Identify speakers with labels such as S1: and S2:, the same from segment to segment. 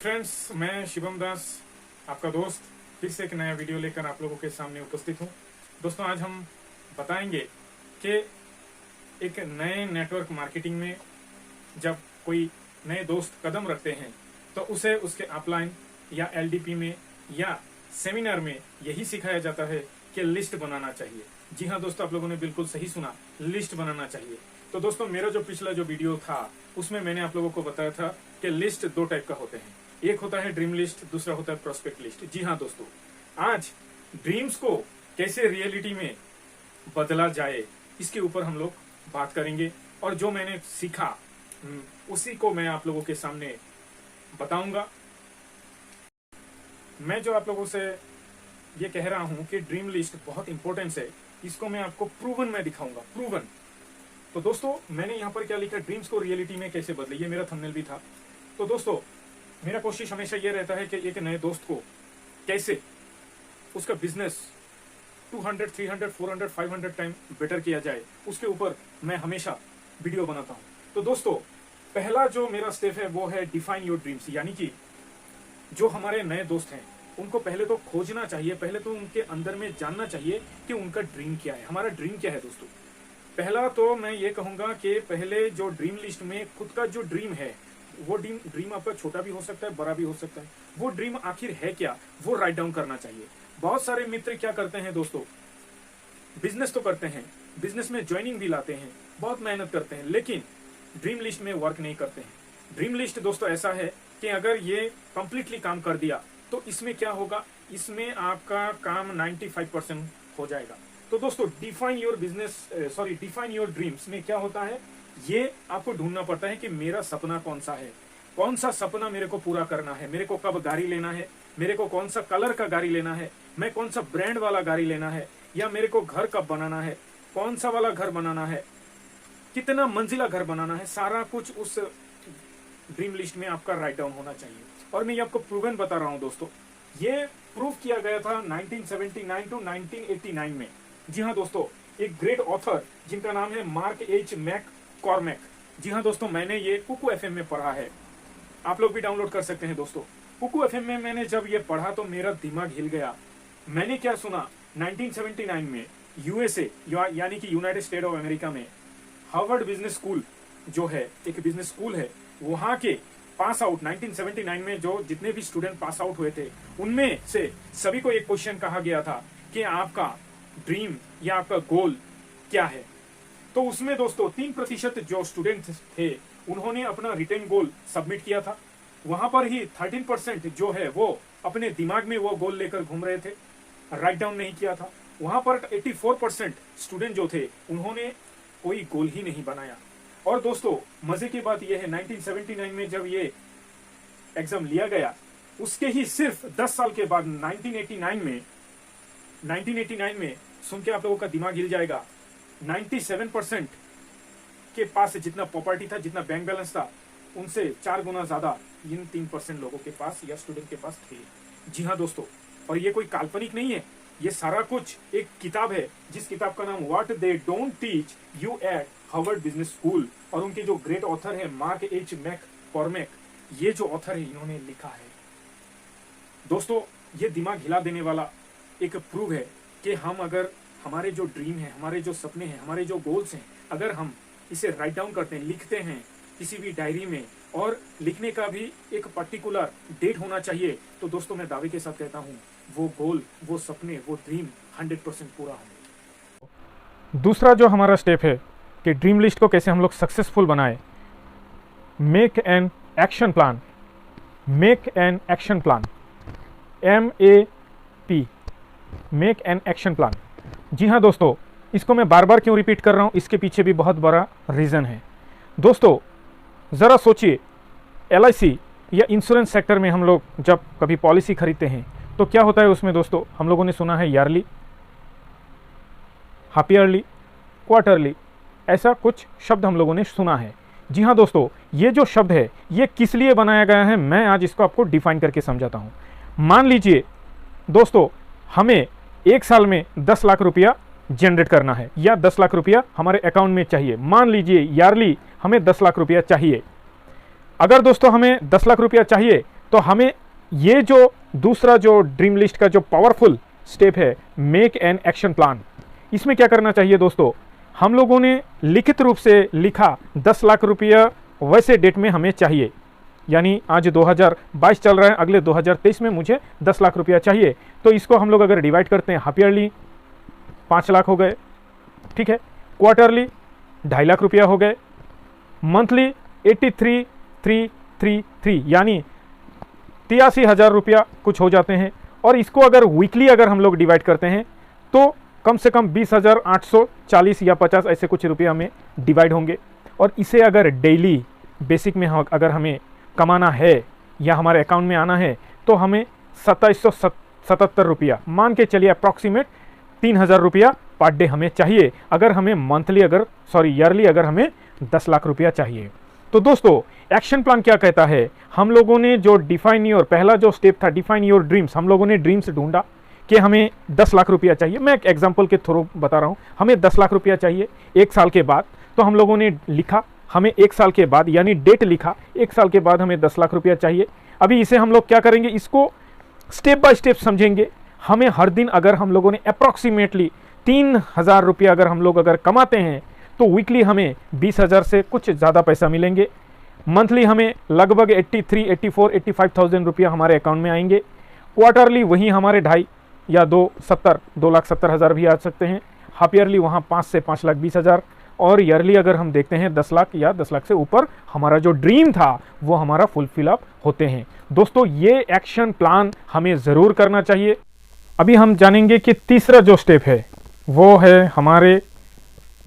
S1: Friends, मैं शिवम दास आपका दोस्त फिर से एक नया वीडियो लेकर आप लोगों के सामने उपस्थित हूं। दोस्तों, आज हम बताएंगे कि एक नए नेटवर्क मार्केटिंग में जब कोई नए दोस्त कदम रखते हैं तो उसे उसके अपलाइन या एलडीपी में या सेमिनार में यही सिखाया जाता है कि लिस्ट बनाना चाहिए। जी हाँ दोस्तों, आप लोगों ने बिल्कुल सही सुना, लिस्ट बनाना चाहिए। तो दोस्तों, मेरा जो पिछला विडियो था उसमें मैंने आप लोगों को बताया था कि लिस्ट दो टाइप का होते हैं। एक होता है ड्रीम लिस्ट, दूसरा होता है प्रोस्पेक्ट लिस्ट। जी हाँ दोस्तों, आज ड्रीम्स को कैसे रियलिटी में बदला जाए इसके ऊपर हम लोग बात करेंगे, और जो मैंने सीखा उसी को मैं आप लोगों के सामने बताऊंगा। मैं जो आप लोगों से ये कह रहा हूं कि ड्रीम लिस्ट बहुत इंपॉर्टेंस है, इसको मैं आपको प्रूवन में दिखाऊंगा। प्रूवन। तो दोस्तों, मैंने यहाँ पर क्या लिखा, ड्रीम्स को रियलिटी में कैसे बदले, ये मेरा थंबनेल भी था। तो दोस्तों, मेरा कोशिश हमेशा ये रहता है कि एक नए दोस्त को कैसे उसका बिजनेस 200, 300, 400, 500 टाइम बेटर किया जाए, उसके ऊपर मैं हमेशा वीडियो बनाता हूं। तो दोस्तों, पहला जो मेरा स्टेप है वो है डिफाइन योर ड्रीम्स। यानी कि जो हमारे नए दोस्त हैं उनको पहले तो खोजना चाहिए, पहले तो उनके अंदर में जानना चाहिए कि उनका ड्रीम क्या है, हमारा ड्रीम क्या है। दोस्तों, पहला तो मैं ये कहूंगा कि पहले जो ड्रीम लिस्ट में खुद का जो ड्रीम है, वो ड्रीम आपका छोटा भी हो सकता है, बड़ा भी हो सकता है, वो ड्रीम आखिर है क्या, वो राइट डाउन करना चाहिए। बहुत सारे मित्र क्या करते हैं दोस्तों, बिजनेस तो करते हैं, बिजनेस में ज्वाइनिंग भी लाते हैं, बहुत मेहनत करते हैं, लेकिन ड्रीम लिस्ट में वर्क नहीं करते हैं। ड्रीम लिस्ट दोस्तों ऐसा है कि अगर ये कंप्लीटली काम कर दिया तो इसमें क्या होगा, इसमें आपका काम 95% हो जाएगा। तो दोस्तों, डिफाइन योर ड्रीम्स में क्या होता है, ये आपको ढूंढना पड़ता है कि मेरा सपना कौन सा है, कौन सा सपना मेरे को पूरा करना है, मेरे को कब गाड़ी लेना है, मेरे को कौन सा कलर का गाड़ी लेना है, मैं कौन सा ब्रांड वाला गाड़ी लेना है, या मेरे को घर कब बनाना है, कौन सा वाला घर बनाना है, कितना मंजिला घर बनाना है, सारा कुछ उस ड्रीम लिस्ट में आपका राइट डाउन होना चाहिए। और मैं ये आपको प्रूवन बता रहा हूं दोस्तों, ये प्रूव किया गया था 1979 टू 1989 में। जी हाँ दोस्तों, एक ग्रेट ऑथर जिनका नाम है मार्क एच मैक कॉर्मेक। जी हाँ दोस्तों, मैंने ये कुकू एफएम में पढ़ा है, आप लोग भी डाउनलोड कर सकते हैं दोस्तों। कुकू एफएम में मैंने जब ये पढ़ा तो मेरा दिमाग हिल गया। मैंने क्या सुना, 1979 में यूएसए यानी कि यूनाइटेड स्टेट ऑफ अमेरिका में हार्वर्ड बिजनेस स्कूल जो है, एक बिजनेस स्कूल है, वहां के पास आउट 1979 में जो जितने भी स्टूडेंट पास आउट हुए थे उनमें से सभी को एक क्वेश्चन कहा गया था कि आपका ड्रीम या आपका गोल क्या है। तो उसमें दोस्तों 3% जो स्टूडेंट थे उन्होंने अपना रिटन गोल सबमिट किया था। वहां पर ही 13% जो है वो अपने दिमाग में वो गोल लेकर घूम रहे थे, राइट डाउन नहीं किया था। वहां पर 84% स्टूडेंट जो थे उन्होंने कोई गोल ही नहीं बनाया। और दोस्तों, मजे की बात यह है, 1979 में जब ये एग्जाम लिया गया, उसके ही सिर्फ 10 साल के बाद 1989 में सुन के आप लोगों का दिमाग हिल जाएगा, 97% के पास जितना प्रॉपर्टी था, जितना बैंक बैलेंस था, उनसे 4 गुना ज्यादा इन 3% लोगों के पास या स्टूडेंट के पास थे। जी हाँ दोस्तों, और ये कोई काल्पनिक नहीं है, ये सारा कुछ एक किताब है जिस किताब का नाम what they don't teach you eight Harvard business school, और उनके जो ग्रेट ऑथर है मार्क एच मैक कॉर्मेक, ये जो ऑथर है इन्होंने लिखा है। दोस्तों, ये दिमाग हिला देने वाला एक प्रूव है कि हम अगर हमारे जो ड्रीम है, हमारे जो सपने हैं, हमारे जो गोल्स हैं, अगर हम इसे राइट डाउन करते हैं, लिखते हैं किसी भी डायरी में, और लिखने का भी एक पर्टिकुलर डेट होना चाहिए, तो दोस्तों मैं दावे के साथ कहता हूं वो गोल, वो सपने, वो ड्रीम 100% पूरा होंगे। दूसरा जो हमारा स्टेप है कि ड्रीम लिस्ट को कैसे हम लोग सक्सेसफुल बनाए, make an action plan. Make an action plan, MAP, make an action plan. जी हाँ दोस्तों, इसको मैं बार बार क्यों रिपीट कर रहा हूँ, इसके पीछे भी बहुत बड़ा रीज़न है। दोस्तों ज़रा सोचिए, LIC या इंश्योरेंस सेक्टर में हम लोग जब कभी पॉलिसी खरीदते हैं तो क्या होता है उसमें दोस्तों, हम लोगों ने सुना है ईयरली, हाफ ईयरली, क्वार्टरली, ऐसा कुछ शब्द हम लोगों ने सुना है। जी हाँ दोस्तों, ये जो शब्द है ये किस लिए बनाया गया है, मैं आज इसको आपको डिफाइन करके समझाता हूँ। मान लीजिए दोस्तों, हमें एक साल में 10 लाख रुपया जनरेट करना है, या 10 लाख रुपया हमारे अकाउंट में चाहिए। मान लीजिए ईयरली हमें 10 लाख रुपया चाहिए। अगर दोस्तों हमें 10 लाख रुपया चाहिए तो हमें ये जो दूसरा जो ड्रीम लिस्ट का जो पावरफुल स्टेप है, मेक एन एक्शन प्लान, इसमें क्या करना चाहिए दोस्तों, हम लोगों ने लिखित रूप से लिखा 10 लाख रुपया वैसे डेट में हमें चाहिए, यानी आज 2022 चल रहा है, अगले 2023 में मुझे 10 लाख रुपया चाहिए। तो इसको हम लोग अगर डिवाइड करते हैं, हाफ ईयरली 5 लाख हो गए, ठीक है, क्वार्टरली 2.5 लाख रुपया हो गए, मंथली 83,333 यानी 83,000 रुपया कुछ हो जाते हैं। और इसको अगर वीकली अगर हम लोग डिवाइड करते हैं तो कम से कम 20,840 या 50 ऐसे कुछ रुपया हमें डिवाइड होंगे। और इसे अगर डेली बेसिक में अगर हमें कमाना है या हमारे अकाउंट में आना है तो हमें 2777 रुपया मान के चलिए, अप्रॉक्सीमेट 3,000 रुपया पर डे हमें चाहिए, अगर हमें मंथली ईयरली अगर हमें 10 लाख रुपया चाहिए। तो दोस्तों एक्शन प्लान क्या कहता है, हम लोगों ने जो डिफाइन योर, पहला जो स्टेप था डिफाइन योर ड्रीम्स, हम लोगों ने ड्रीम्स ढूंढा कि हमें 10 लाख रुपया चाहिए। मैं एक एग्जांपल के थ्रू बता रहा हूं, हमें 10 लाख रुपया चाहिए 1 साल के बाद। तो हम लोगों ने लिखा हमें 1 साल के बाद, यानी डेट लिखा 1 साल के बाद हमें 10 लाख रुपया चाहिए। अभी इसे हम लोग क्या करेंगे, इसको स्टेप बाय स्टेप समझेंगे। हमें हर दिन अगर हम लोगों ने अप्रॉक्सीमेटली 3,000 रुपया अगर हम लोग अगर कमाते हैं तो वीकली हमें 20,000 से कुछ ज़्यादा पैसा मिलेंगे। मंथली हमें लगभग 83, 84, 85,000 रुपया हमारे अकाउंट में आएंगे। क्वार्टरली वहीं हमारे 2.5 या 2,70,000 भी आ सकते हैं। हाफ ईयरली वहाँ 5 से 5,20,000। और ईयरली अगर हम देखते हैं 10 लाख या 10 लाख से ऊपर हमारा जो ड्रीम था वो हमारा फुलफिल अप होते हैं। दोस्तों ये एक्शन प्लान हमें ज़रूर करना चाहिए। अभी हम जानेंगे कि तीसरा जो स्टेप है वो है हमारे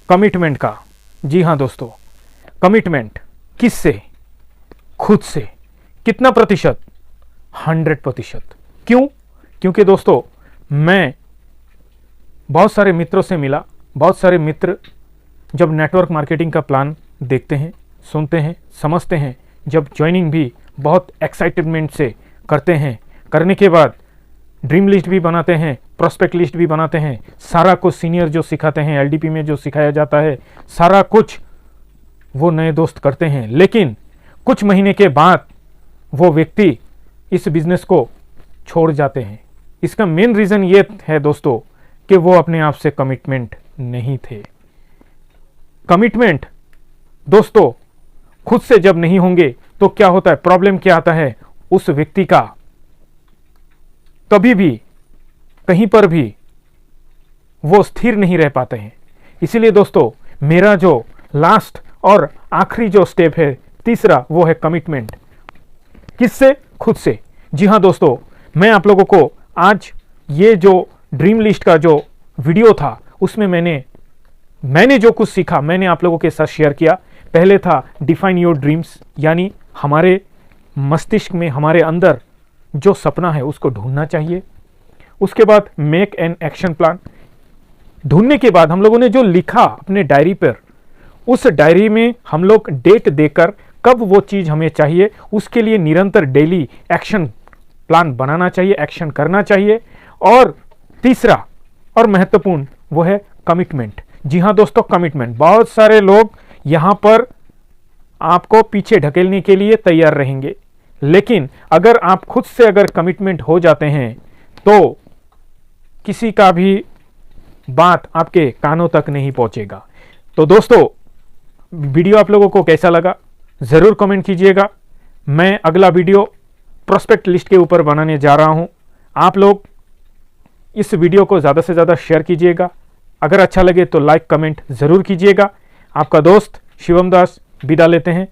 S1: कमिटमेंट का। जी हाँ दोस्तों, कमिटमेंट किससे, खुद से। कितना प्रतिशत, 100%। क्यों? क्योंकि दोस्तों मैं बहुत सारे मित्रों से मिला, बहुत सारे मित्र जब नेटवर्क मार्केटिंग का प्लान देखते हैं, सुनते हैं, समझते हैं, जब ज्वाइनिंग भी बहुत एक्साइटमेंट से करते हैं, करने के बाद ड्रीम लिस्ट भी बनाते हैं, प्रोस्पेक्ट लिस्ट भी बनाते हैं, सारा कुछ सीनियर जो सिखाते हैं, एलडीपी में जो सिखाया जाता है सारा कुछ वो नए दोस्त करते हैं। लेकिन कुछ महीने के बाद वो व्यक्ति इस बिजनेस को छोड़ जाते हैं। इसका मेन रीज़न ये है दोस्तों कि वो अपने आप से कमिटमेंट नहीं थे। कमिटमेंट दोस्तों खुद से जब नहीं होंगे तो क्या होता है, प्रॉब्लम क्या आता है, उस व्यक्ति का कभी भी कहीं पर भी वो स्थिर नहीं रह पाते हैं। इसीलिए दोस्तों मेरा जो लास्ट और आखिरी जो स्टेप है तीसरा, वो है कमिटमेंट। किससे? खुद से। जी हाँ दोस्तों, मैं आप लोगों को आज ये जो ड्रीम लिस्ट का जो वीडियो था उसमें मैंने जो कुछ सीखा मैंने आप लोगों के साथ शेयर किया। पहले था डिफाइन योर ड्रीम्स, यानी हमारे मस्तिष्क में हमारे अंदर जो सपना है उसको ढूंढना चाहिए। उसके बाद मेक एन एक्शन प्लान। ढूंढने के बाद हम लोगों ने जो लिखा अपने डायरी पर, उस डायरी में हम लोग डेट देकर कब वो चीज़ हमें चाहिए उसके लिए निरंतर डेली एक्शन प्लान बनाना चाहिए, एक्शन करना चाहिए। और तीसरा और महत्वपूर्ण वो है कमिटमेंट। जी हाँ दोस्तों, कमिटमेंट। बहुत सारे लोग यहाँ पर आपको पीछे ढकेलने के लिए तैयार रहेंगे, लेकिन अगर आप खुद से अगर कमिटमेंट हो जाते हैं तो किसी का भी बात आपके कानों तक नहीं पहुंचेगा। तो दोस्तों वीडियो आप लोगों को कैसा लगा ज़रूर कमेंट कीजिएगा। मैं अगला वीडियो प्रोस्पेक्ट लिस्ट के ऊपर बनाने जा रहा हूं। आप लोग इस वीडियो को ज़्यादा से ज़्यादा शेयर कीजिएगा। अगर अच्छा लगे तो लाइक कमेंट ज़रूर कीजिएगा। आपका दोस्त शिवम दास विदा लेते हैं।